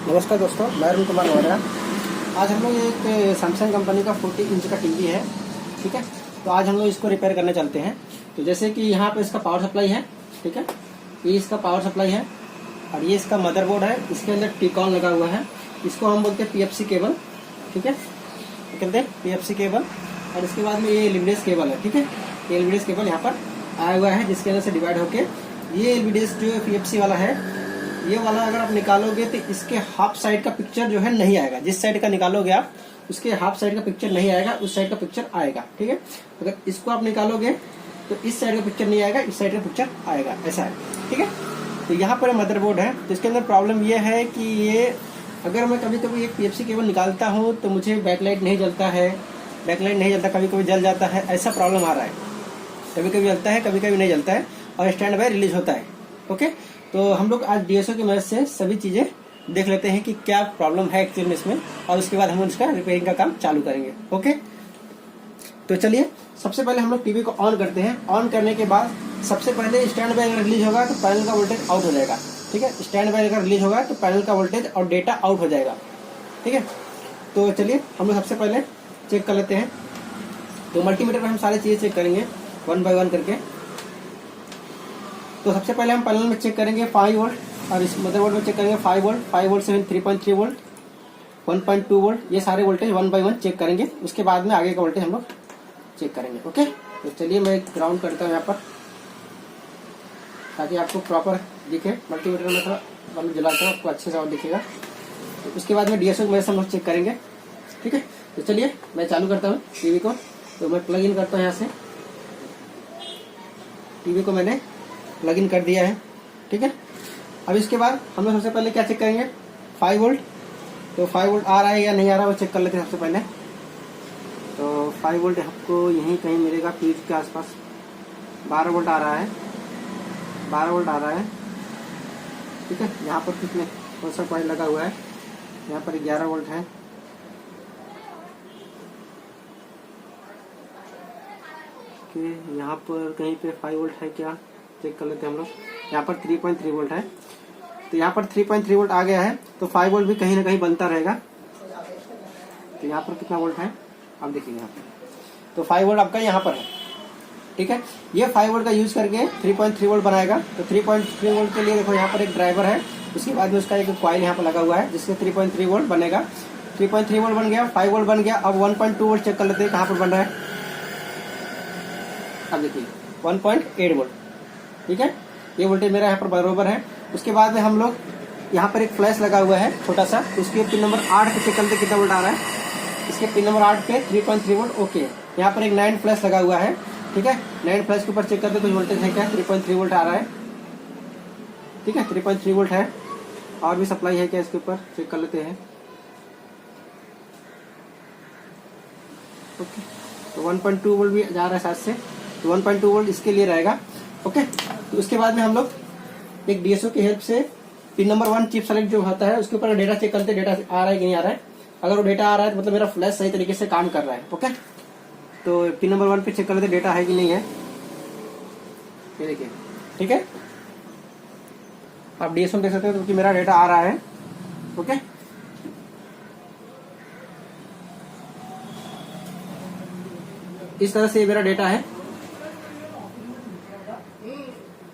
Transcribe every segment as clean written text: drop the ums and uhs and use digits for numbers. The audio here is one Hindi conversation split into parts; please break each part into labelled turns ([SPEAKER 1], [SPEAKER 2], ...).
[SPEAKER 1] नमस्कार दोस्तों, मैं अरुण कुमार मौर्य। आज हम लोग एक सैमसंग कंपनी का 40 इंच का टीवी है, ठीक है। तो आज हम लोग इसको रिपेयर करने चलते हैं। तो जैसे कि यहाँ पे इसका पावर सप्लाई है, ठीक है, ये इसका पावर सप्लाई है और ये इसका मदरबोर्ड है। इसके अंदर टिकॉन लगा हुआ है, इसको हम बोलते हैं पीएफसी केबल, ठीक है, कहते हैं पीएफसी केबल। और इसके बाद में ये एलवीडीएस केबल है, ठीक है। ये एलवीडीएस केबल यहाँ पर आया हुआ है, जिसके अंदर से डिवाइड होके ये एलवीडीएस जो पीएफसी वाला है, ये वाला अगर आप निकालोगे तो इसके हाफ साइड का पिक्चर जो है नहीं आएगा। जिस साइड का निकालोगे आप, उसके हाफ साइड का पिक्चर नहीं आएगा, उस साइड का पिक्चर आएगा, ठीक है। अगर इसको आप निकालोगे तो इस साइड का पिक्चर नहीं आएगा, इस साइड का पिक्चर आएगा, ऐसा है, ठीक है। तो यहाँ पर मदरबोर्ड है, तो इसके अंदर प्रॉब्लम ये है कि ये अगर मैं कभी कभी एक पीएफसी केबल निकालता हूँ तो मुझे बैकलाइट नहीं जलता है, बैकलाइट नहीं जलता, कभी कभी जल जाता है, ऐसा प्रॉब्लम आ रहा है। कभी कभी जलता है, कभी कभी नहीं जलता है और स्टैंड बाय रिलीज होता है, ओके। तो हम लोग आज डीएसओ की मदद से सभी चीजें देख लेते हैं कि क्या प्रॉब्लम है एक्चुअल में इसमें, और उसके बाद हम उसका रिपेयरिंग का काम चालू करेंगे, ओके। तो चलिए, सबसे पहले हम लोग टीवी को ऑन करते हैं। ऑन करने के बाद सबसे पहले स्टैंड बाय अगर रिलीज होगा तो पैनल का वोल्टेज आउट हो जाएगा, ठीक है। स्टैंड बाय अगर रिलीज होगा तो पैनल का वोल्टेज और डेटा आउट हो जाएगा, ठीक है। तो चलिए हम लोग सबसे पहले चेक कर लेते हैं। तो मल्टीमीटर पर हम सारी चीजें चेक करेंगे 1 बाय 1 करके। तो सबसे पहले हम पैनल में चेक करेंगे 5 वोल्ट और इस मदरबोर्ड में चेक करेंगे 5 वोल्ट, 5 वोल्ट से 3.3 वोल्ट, 1.2 वोल्ट, ये सारे वोल्टेज 1 बाय 1 चेक करेंगे। उसके बाद में आगे का वोल्टेज हम लोग चेक करेंगे, ओके। तो चलिए मैं ग्राउंड करता हूँ यहाँ पर, ताकि आपको प्रॉपर दिखे। मल्टीमीटर में थोड़ा बल्ब जलाता हूँ, आपको अच्छे से और दिखेगा। तो उसके बाद में डीएसओ की मदद से हम लोग चेक करेंगे, ठीक है। तो चलिए मैं चालू करता हूँ टीवी को। तो मैं प्लग इन करता हूँ यहाँ से, टीवी को मैंने प्लग इन कर दिया है, ठीक है। अब इसके बाद हम लोग सबसे पहले क्या चेक करेंगे, 5 वोल्ट। तो 5 वोल्ट आ रहा है या नहीं आ रहा है वो चेक कर लेते हैं सबसे पहले। तो 5 वोल्ट आपको यहीं कहीं मिलेगा, फ्यूज के आसपास। 12 वोल्ट आ रहा है, 12 वोल्ट आ रहा है, ठीक है। यहाँ पर कितने कौन सा कॉइल लगा हुआ है, यहाँ पर 11 वोल्ट है, यहाँ पर कहीं पे 5 वोल्ट है क्या, चेक कर लेते हैं हम लोग। यहाँ पर 3.3 वोल्ट है, तो यहाँ पर 3.3 वोल्ट आ गया है, तो 5 वोल्ट भी कहीं ना कहीं बनता रहेगा। तो यहाँ पर कितना वोल्ट है आप देखिए यहाँ पर, तो 5 वोल्ट आपका यहाँ पर है, ठीक है। ये 5 वोल्ट का यूज करके 3.3 वोल्ट बनाएगा। तो 3.3 वोल्ट के लिए देखो यहाँ पर एक ड्राइवर है, उसके बाद में उसका एक कॉइल यहाँ पर लगा हुआ है, जिससे 3.3 वोल्ट बनेगा। 3.3 वोल्ट बन गया, 5 वोल्ट बन गया। अब 1.2 वोल्ट चेक कर लेते हैं कहाँ पर बन रहा है। अब देखिए 1.8 वोल्ट, ठीक है। ये वोल्टेज मेरा यहाँ पर बराबर है। उसके बाद में हम लोग यहाँ पर एक फ्लैश लगा हुआ है छोटा सा, उसके पिन नंबर 8 पे चेक करते कितना वोल्ट आ रहा है। इसके पिन नंबर 8 पे 3.3 वोल्ट, ओके। यहाँ पर एक 9 फ्लैश लगा हुआ है, ठीक है। 9 फ्लैश के ऊपर चेक करते कुछ वोल्टेज है क्या, 3.3 वोल्ट आ रहा है, ठीक है। 3.3 वोल्ट है। और भी सप्लाई है क्या इसके ऊपर, चेक कर लेते हैं, ओके। तो 1.2 वोल्ट भी जा रहा है साथ से, तो 1.2 वोल्ट इसके लिए रहेगा, ओके। तो उसके बाद में हम लोग एक डीएसओ की हेल्प से पिन नंबर 1 चिप सेलेक्ट जो होता है उसके ऊपर डेटा चेक करते हैं, डेटा आ रहा है कि नहीं आ रहा है। अगर वो डेटा आ रहा है तो मतलब मेरा फ्लैश सही तरीके से काम कर रहा है, ओके। तो पिन नंबर 1 पे चेक कर लेते डेटा है कि नहीं है, ये देखिए, ठीक है। आप डीएसओ में देख सकते हो कि मेरा डेटा आ रहा है, ओके। इस तरह से मेरा डेटा है,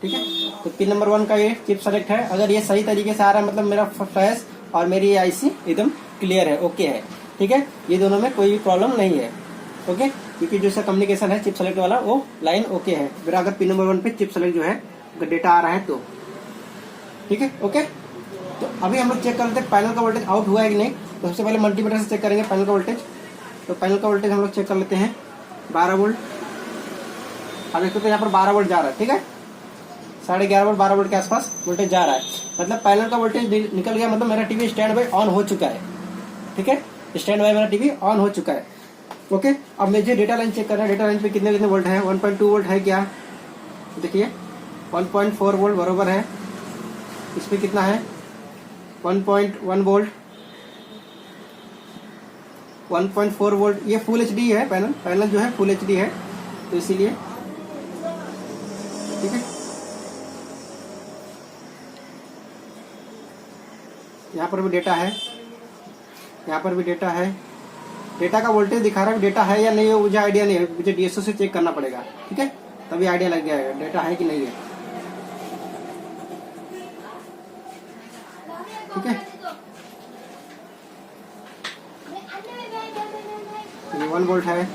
[SPEAKER 1] ठीक है। तो पिन नंबर 1 का ये चिप सेलेक्ट है। अगर ये सही तरीके से आ रहा है मतलब मेरा फ्लैश और मेरी आईसी एकदम क्लियर है, ओके है, ठीक है। ये दोनों में कोई भी प्रॉब्लम नहीं है, ओके। क्योंकि जो सा कम्युनिकेशन है चिप सेलेक्ट वाला वो लाइन ओके है। फिर अगर पिन नंबर 1 पे चिप सेलेक्ट जो है अगर डेटा आ रहा है तो, ठीक है, ओके। तो अभी हम लोग चेक कर लेते हैं पैनल का वोल्टेज आउट हुआ है कि नहीं। तो सबसे पहले मल्टीमीटर से चेक करेंगे पैनल का वोल्टेज। तो पैनल का वोल्टेज हम लोग चेक कर लेते हैं 12 वोल्ट। अब देखते तो यहाँ पर 12 वोल्ट जा रहा है, ठीक है। 11.5 वोल्ट 12 वोल्ट के आसपास वोल्टेज जा रहा है, मतलब पैनल का वोल्टेज निकल गया, मतलब मेरा टीवी स्टैंड बाय ऑन हो चुका है, ठीक है। स्टैंड बाय मेरा टीवी ऑन हो चुका है, ओके। अब मुझे डेटा लाइन चेक करना है, डेटा लाइन पे कितने कितने वोल्ट है। 1.2 वोल्ट है क्या, देखिए 1.4 वोल्ट बरोबर है। इस पे कितना है 1.1 वोल्ट, 1.4 वोल्ट। ये फुल एचडी है, पैनल जो है फुल एचडी है, तो इसीलिए, ठीक है। यहाँ पर भी डेटा है, यहाँ पर भी डेटा है। डेटा का वोल्टेज दिखा रहा है, डेटा है या नहीं है मुझे आइडिया नहीं है, मुझे डीएसओ से चेक करना पड़ेगा। ठीक है, तभी आइडिया लग जाएगा डेटा है कि नहीं है। ठीक है, ये 1 वोल्ट है।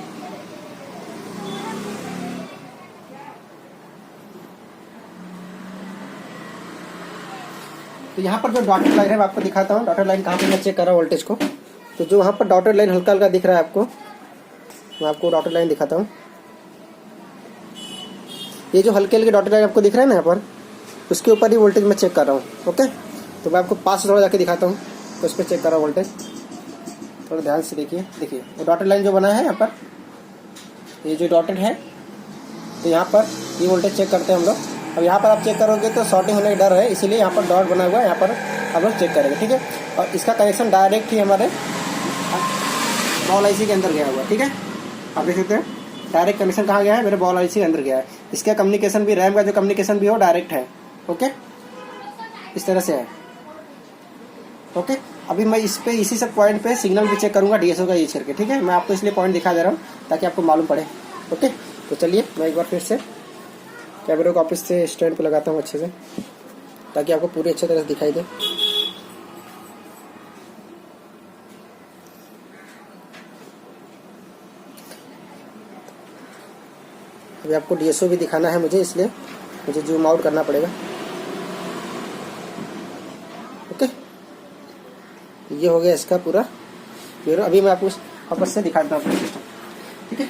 [SPEAKER 1] तो यहाँ पर जो डॉटेड लाइन है मैं आपको दिखाता हूँ। डॉटेड लाइन कहाँ पे मैं चेक कर रहा हूँ वोल्टेज को। तो जो वहाँ पर डॉटेड लाइन हल्का हल्का दिख रहा है आपको, मैं आपको डॉटेड लाइन दिखाता हूँ। ये जो हल्के हल्के डॉटेड लाइन आपको दिख रहा है ना यहाँ पर, उसके ऊपर ही वोल्टेज मैं चेक कर रहा हूँ। ओके, तो मैं आपको पास से थोड़ा जाके दिखाता हूँ। तो उस पर चेक कर रहा हूँ वोल्टेज, थोड़ा ध्यान से देखिए। देखिए ये डॉटेड लाइन जो बना है यहाँ पर, ये जो डॉटेड है, तो यहाँ पर ये वोल्टेज चेक करते हैं हम लोग। अब यहाँ पर आप चेक करोगे तो शॉर्टिंग होने का डर है, इसीलिए यहाँ पर डॉट बना हुआ है, यहाँ पर आप लोग चेक करेंगे। ठीक है, और इसका कनेक्शन डायरेक्ट ही हमारे बॉल आईसी के अंदर गया हुआ है। ठीक है, आप देख सकते हैं डायरेक्ट कनेक्शन कहाँ गया है, मेरे बॉल आईसी के अंदर गया है। इसका कम्युनिकेशन भी, रैम का जो कम्युनिकेशन भी हो डायरेक्ट है। ओके, इस तरह से है। ओके, अभी मैं इस पे इसी सब पॉइंट पे सिग्नल भी चेक करूंगा डीएसओ का यूज करके। ठीक है, मैं आपको इसलिए पॉइंट दिखा दे रहा हूँ ताकि आपको मालूम पड़े। ओके, तो चलिए मैं एक बार फिर से कैमरे को वापस से स्टैंड पे लगाता हूँ अच्छे से, ताकि आपको पूरी अच्छी तरह से दिखाई दे। अभी आपको डीएसओ भी दिखाना है मुझे, इसलिए मुझे जूम आउट करना पड़ेगा। ओके, ये हो गया इसका पूरा ब्यूरो। अभी मैं आपको वापस से दिखाता हूँ अपना सिस्टम। ठीक है,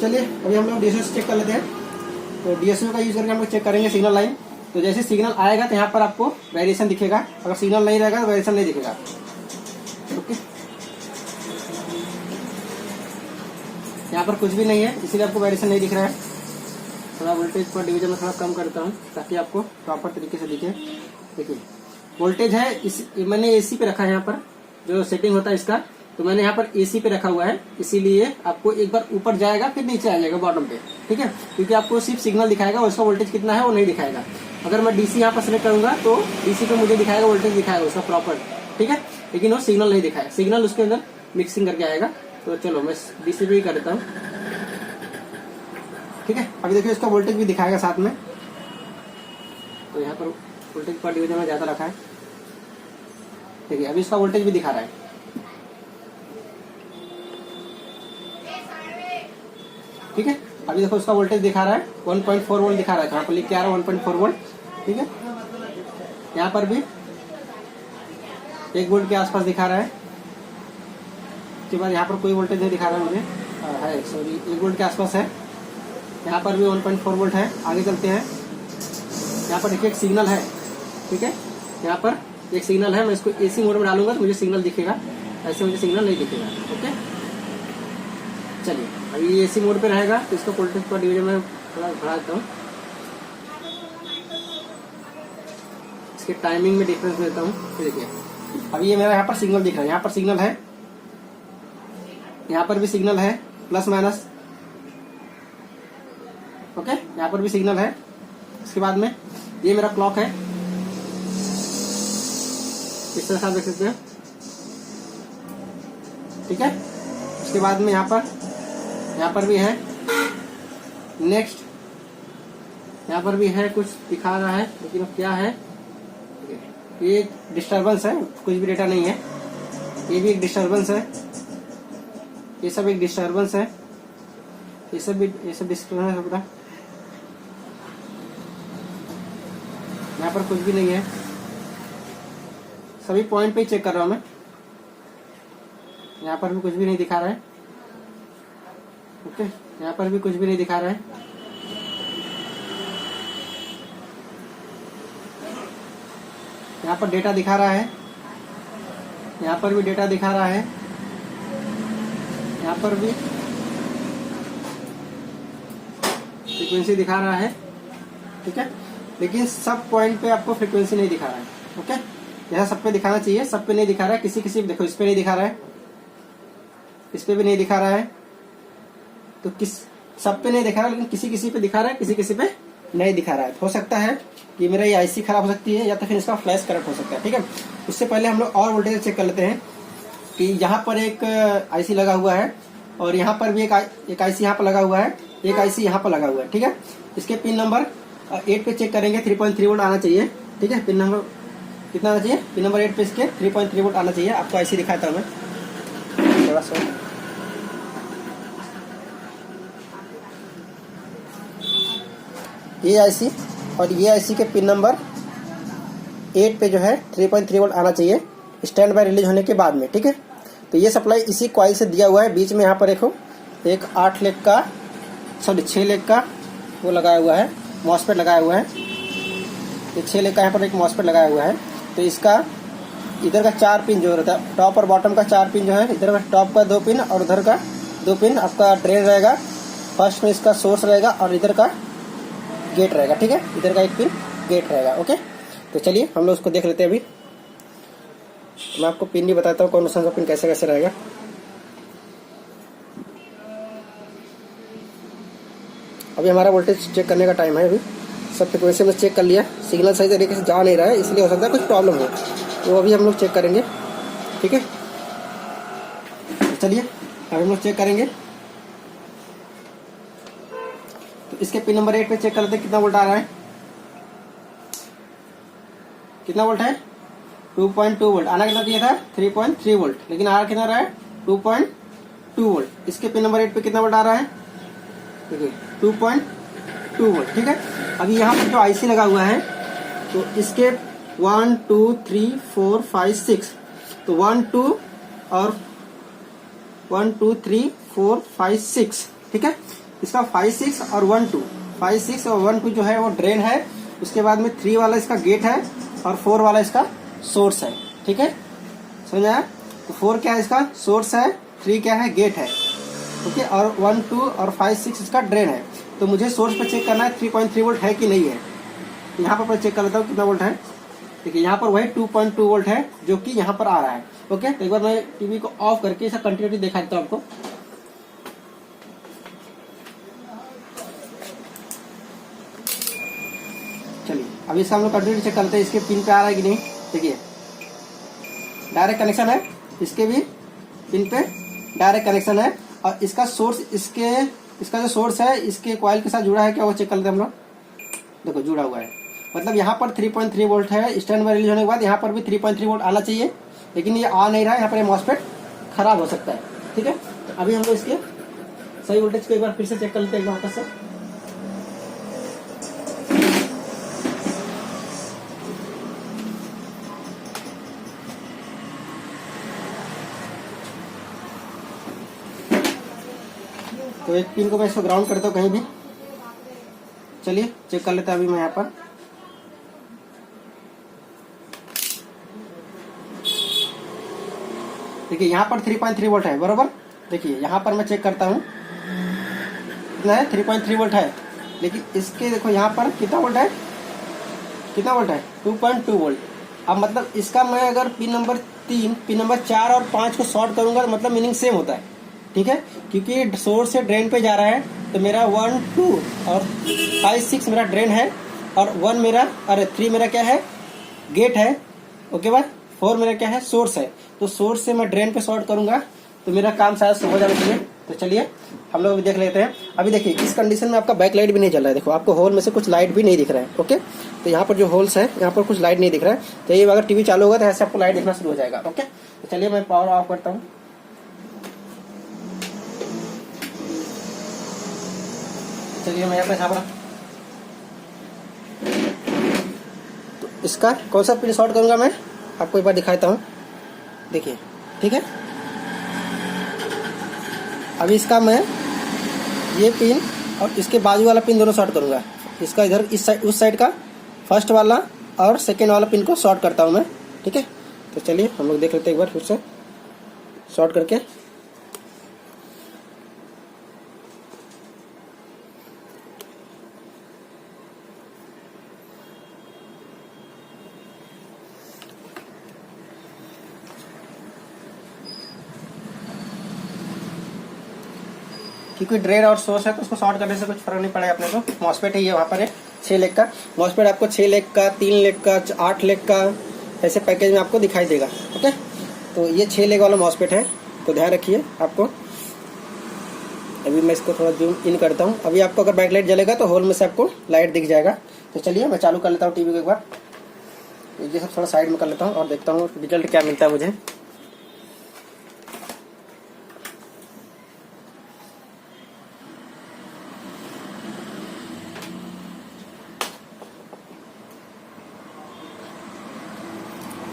[SPEAKER 1] चलिए अभी हम लोग डीएसओ से चेक कर लेते हैं। तो डीएसओ का यूज करके हम लोग चेक करेंगे सिग्नल लाइन। तो जैसे सिग्नल आएगा तो यहाँ पर आपको वेरिएशन दिखेगा, अगर सिग्नल नहीं रहेगा तो वेरिएशन नहीं दिखेगा। ओके, यहाँ पर कुछ भी नहीं है, इसीलिए आपको वेरिएशन नहीं दिख रहा है। थोड़ा वोल्टेज पर डिवीजन में थोड़ा कम करता हूँ ताकि आपको प्रॉपर तरीके से दिखे। देखिए वोल्टेज है, इस मैंने एसी पे रखा है। यहाँ पर जो सेटिंग होता है इसका, तो मैंने यहाँ पर एसी पे रखा हुआ है, इसीलिए आपको एक बार ऊपर जाएगा फिर नीचे आ जाएगा बॉटम पे। ठीक है, क्योंकि आपको सिर्फ सिग्नल दिखाएगा, उसका वोल्टेज कितना है वो नहीं दिखाएगा। अगर मैं डीसी यहाँ पर सेलेक्ट करूंगा तो डीसी पे मुझे दिखाएगा, वोल्टेज दिखाएगा उसका प्रॉपर। ठीक है, लेकिन वो सिग्नल नहीं दिखाएगा, सिग्नल उसके अंदर मिक्सिंग करके आएगा। तो चलो मैं डीसी पे ही कर देता हूँ। ठीक है, अभी देखिए इसका वोल्टेज भी दिखाएगा साथ में। तो यहाँ पर वोल्टेज पर डिवीजन में ज्यादा रखा है। देखिए अभी इसका वोल्टेज भी दिखा रहा है। ठीक है, अभी देखो इसका वोल्टेज दिखा रहा है 1.4 वोल्ट दिखा रहा है, यहाँ पर लिख के आ रहा है 1.4 वोल्ट। ठीक है, यहाँ पर भी 1 वोल्ट के आसपास दिखा रहा है। उसके बाद यहाँ पर कोई वोल्टेज नहीं दिखा रहा है मुझे, है सॉरी 1 वोल्ट के आसपास है। यहाँ पर भी 1.4 वोल्ट है। आगे चलते हैं, यहाँ पर देखिए एक सिग्नल है। ठीक है, यहाँ पर एक सिग्नल है, मैं इसको एसी मोड में डालूंगा तो मुझे सिग्नल दिखेगा, ऐसे मुझे सिग्नल नहीं दिखेगा। ओके, चलिए अभी ये एसी मोड पे रहेगा तो इसका वोल्टेज पर डिवीजन में थोड़ा बढ़ा देता हूँ, इसके टाइमिंग में डिफरेंस देता हूँ। देखिए अभी ये मेरा यहाँ पर सिग्नल दिख रहा है, यहाँ पर सिग्नल है, यहाँ पर भी सिग्नल है प्लस माइनस। ओके, यहाँ पर भी सिग्नल है। इसके बाद में ये मेरा क्लॉक है, इस तरह से आप देख सकते हैं। ठीक है, उसके बाद में यहाँ पर भी है नेक्स्ट, यहाँ पर भी है, कुछ दिखा रहा है लेकिन अब क्या है, ये डिस्टरबेंस है, कुछ भी डेटा नहीं है। ये भी एक डिस्टरबेंस है, ये सब एक डिस्टरबेंस है, ये सब डिस्टरबेंस है पूरा। यहाँ पर कुछ भी नहीं है, सभी पॉइंट पे ही चेक कर रहा हूँ मैं। यहाँ पर भी कुछ भी नहीं दिखा रहा है। ओके, यहाँ पर भी कुछ भी नहीं दिखा रहा है। यहाँ पर डेटा दिखा रहा है, यहाँ पर भी डेटा दिखा रहा है, यहाँ पर भी फ्रीक्वेंसी दिखा रहा है। ठीक है, लेकिन सब पॉइंट पे आपको फ्रीक्वेंसी नहीं दिखा रहा है। ओके, जैसा सब पे दिखाना चाहिए सब पे नहीं दिखा रहा है। किसी किसी देखो इस पे नहीं दिखा रहा है, इस पे भी नहीं दिखा रहा है, तो किस सब पे नहीं दिखा रहा है, लेकिन किसी किसी पे दिखा रहा है, किसी किसी पे नहीं दिखा रहा है। हो सकता है कि मेरा ये आईसी खराब हो सकती है या तो फिर इसका फ्लैश करंट हो सकता है। ठीक है, उससे पहले हम लोग और वोल्टेज चेक कर लेते हैं कि यहाँ पर एक आईसी लगा हुआ है और यहाँ पर भी एक आईसी यहाँ पर लगा हुआ है, एक आईसी यहाँ पर लगा हुआ है। ठीक है, इसके पिन नंबर 8 पे चेक करेंगे, 3.3 वोल्ट आना चाहिए। ठीक है, पिन नंबर कितना आना चाहिए, पिन नंबर 8 पे इसके 3.3 वोल्ट आना चाहिए। आपको आईसी दिखाता हूँ मैं थोड़ा सा। ये आईसी और ये आईसी के पिन नंबर 8 पे जो है 3.3 वोल्ट आना चाहिए स्टैंड बाय रिलीज होने के बाद में। ठीक है, तो ये सप्लाई इसी कॉइल से दिया हुआ है। बीच में यहाँ पर देखो एक 6 लेग का वो लगाया हुआ है, मॉसफेट लगाया हुआ है। ये 6 लेग का यहाँ पर एक मॉसफेट लगाया हुआ है। तो इसका इधर का 4 पिन जो रहता है, टॉप और बॉटम का 4 पिन जो है, इधर का टॉप का 2 पिन और उधर का 2 पिन आपका ड्रेन रहेगा। फर्स्ट में इसका सोर्स रहेगा और इधर का गेट रहेगा। ठीक है, इधर का एक पिन गेट रहेगा। ओके, तो चलिए हम लोग उसको देख लेते हैं। अभी मैं आपको पिन भी बताता हूँ कौन सा पिन कैसे कैसे रहेगा। अभी हमारा वोल्टेज चेक करने का टाइम है। अभी सब फ्रिक्वेंसी में चेक कर लिया, सिग्नल सही तरीके से जा नहीं रहा है, इसलिए हो सकता है कुछ प्रॉब्लम हो, तो अभी हम लोग चेक करेंगे। ठीक है, तो चलिए अभी हम लोग चेक करेंगे। तो इसके पिन नंबर 8 पे चेक करते हैं कितना वोल्ट आ रहा है। कितना वोल्ट है, 2.2 वोल्ट। आना कितना चाहिए था, 3.3 वोल्ट, लेकिन आ कितना रहा है, 2.2 वोल्ट। इसके पिन नंबर 8 पे कितना वोल्ट आ रहा है, देखिए 2.2 वोल्ट। ठीक है, अभी यहाँ पर जो आईसी लगा हुआ है तो इसके 1 2 3 4 5 6, तो 1 2 और 1 2 3 4 5 6। ठीक है, इसका 5 6 और 1 2, 5 6 और 1 2 जो है वो ड्रेन है। उसके बाद में 3 वाला इसका गेट है और 4 वाला इसका सोर्स है। ठीक है, समझ आया। तो 4 क्या है, इसका सोर्स है, 3 क्या है, गेट है। ओके, और 1 2 और 5 6 इसका ड्रेन है। तो मुझे सोर्स पे चेक करना है 3.3 वोल्ट है कि नहीं है। यहाँ पर मैं चेक कर लेता हूँ कितना वोल्ट है। देखिए यहाँ पर वही 2.2 वोल्ट है जो कि यहाँ पर आ रहा है। ओके, तो एक बार मैं टीवी को ऑफ करके इसका कंटिन्यूटी दिखा देता हूँ आपको। चलिए अभी इसका हम लोग कंटिन्यूटी चेक करते हैं, इसके पिन पे आ रहा है कि नहीं। देखिए डायरेक्ट कनेक्शन है, इसके भी पिन पे डायरेक्ट कनेक्शन है और इसका सोर्स इसका जो सोर्स है इसके कॉइल के साथ जुड़ा है क्या, वो चेक कर लेते हैं हम लोग। देखो जुड़ा हुआ है, मतलब यहाँ पर 3.3 वोल्ट है। स्टैंड बाय रिलीज होने के बाद यहाँ पर भी 3.3 वोल्ट आना चाहिए, लेकिन ये आ नहीं रहा है। यहाँ पर ये मॉसफेट खराब हो सकता है। ठीक है, तो अभी हम लोग इसके सही वोल्टेज को एक बार फिर से चेक कर लेते हैं वापस से। तो एक पिन को मैं इसको ग्राउंड करता हूँ कहीं भी। चलिए चेक कर लेते हैं अभी मैं यहाँ पर। देखिए यहाँ पर 3.3 वोल्ट है बरोबर। देखिए यहाँ पर मैं चेक करता हूँ कितना है, 3.3 वोल्ट है, लेकिन इसके देखो यहाँ पर कितना वोल्ट है, कितना वोल्ट है, 2.2 वोल्ट। अब मतलब इसका मैं अगर पिन नंबर 3, पिन नंबर 4 और 5 को शॉर्ट करूंगा तो मतलब मीनिंग सेम होता है। ठीक है, क्योंकि सोर्स से ड्रेन पे जा रहा है, तो मेरा 1 2 और 5 6 मेरा ड्रेन है और 1 मेरा 3 मेरा क्या है, गेट है। ओके बात, 4 मेरा क्या है, सोर्स है। तो सोर्स से मैं ड्रेन पे शॉर्ट करूंगा तो मेरा काम शायद हो जाना चाहिए। तो चलिए हम लोग देख लेते हैं। अभी देखिए इस कंडीशन में आपका बैक लाइट भी नहीं जल रहा है। देखो आपको होल में से कुछ लाइट भी नहीं दिख रहा है। ओके, तो यहाँ पर जो होल्स है यहाँ पर कुछ लाइट नहीं दिख रहा है। तो ये अगर टीवी चालू होगा तो ऐसे आपको लाइट दिखना शुरू हो जाएगा। ओके, तो चलिए मैं पावर ऑफ करता हूँ। चलिए मैं यहाँ पे छाप रहा, तो इसका कौन सा पिन शॉर्ट करूंगा मैं आपको एक बार दिखाता हूँ। देखिए ठीक है, अभी इसका मैं ये पिन और इसके बाजू वाला पिन दोनों शॉर्ट करूंगा। इसका इधर इस साइड उस साइड का फर्स्ट वाला और सेकेंड वाला पिन को शॉर्ट करता हूँ मैं। ठीक है, तो चलिए हम लोग देख लेते हैं एक बार फिर से शॉर्ट करके। क्योंकि ड्रेन और सोर्स है तो उसको शॉर्ट करने से कुछ फर्क नहीं पड़ेगा अपने को। मॉसफेट है ये वहाँ पर है, 6 लाख का मॉसफेट आपको 6 लाख का, 3 लाख का, 8 लाख का ऐसे पैकेज में आपको दिखाई देगा। ओके, तो ये 6 लाख वाला मॉसफेट है, तो ध्यान रखिए आपको। अभी मैं इसको थोड़ा जूम इन करता हूँ। अभी आपको अगर बैकलाइट जलेगा तो होल में से आपको लाइट दिख जाएगा। तो चलिए मैं चालू कर लेता हूँ टीवी को एक बार। ये सब थोड़ा साइड में कर लेता हूँ और देखता हूँ रिजल्ट क्या मिलता है मुझे।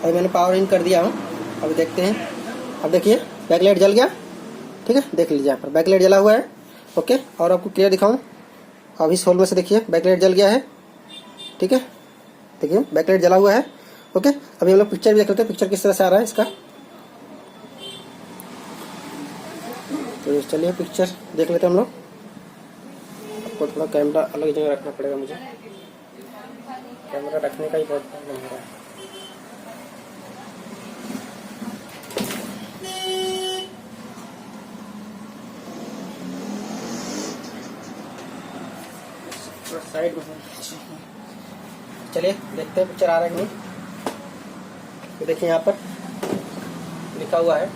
[SPEAKER 1] अभी मैंने पावर इन कर दिया हूँ, अभी देखते हैं। अब देखिए बैकलाइट जल गया, ठीक है, देख लीजिए यहाँ पर बैकलाइट जला हुआ है। ओके, और आपको क्लियर दिखाऊं, अभी इस होल में से देखिए बैकलाइट जल गया है, ठीक है, देखिए बैकलाइट जला हुआ है। ओके, अभी हम लोग पिक्चर भी देख लेते हैं, पिक्चर किस तरह से आ रहा है इसका। तो चलिए पिक्चर देख लेते हैं हम लोग। आपको थोड़ा कैमरा अलग जगह रखना पड़ेगा, मुझे कैमरा रखने का ही बहुत प्रॉब्लम हो रहा है। साइड में चलिए देखते हैं पिक्चर आ रहा है कि नहीं। तो देखिए यहाँ पर लिखा हुआ है,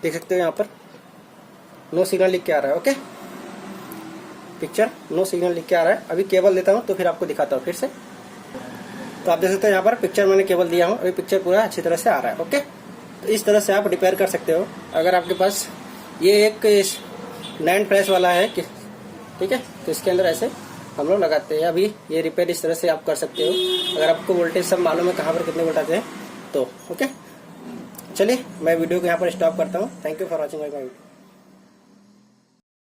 [SPEAKER 1] देख सकते हो यहाँ पर नो सिग्नल लिख के आ रहा है। ओके, पिक्चर नो सिग्नल लिख के आ रहा है। अभी केबल देता हूँ तो फिर आपको दिखाता हूँ फिर से। तो आप देख सकते हो यहाँ पर पिक्चर मैंने केबल दिया हूँ, अभी पिक्चर पूरा अच्छी तरह से आ रहा है। ओके, तो इस तरह से आप रिपेयर कर सकते हो। अगर आपके पास ये एक नैंड फ्लैश वाला है, ठीक है, तो इसके अंदर ऐसे हम लोग लगाते हैं। अभी ये रिपेयर इस तरह से आप कर सकते हो, अगर आपको वोल्टेज सब मालूम है कहाँ पर कितने वोल्ट आते हैं तो। ओके, चलिए मैं वीडियो को यहाँ पर स्टॉप करता हूँ। Thank you for watching my video.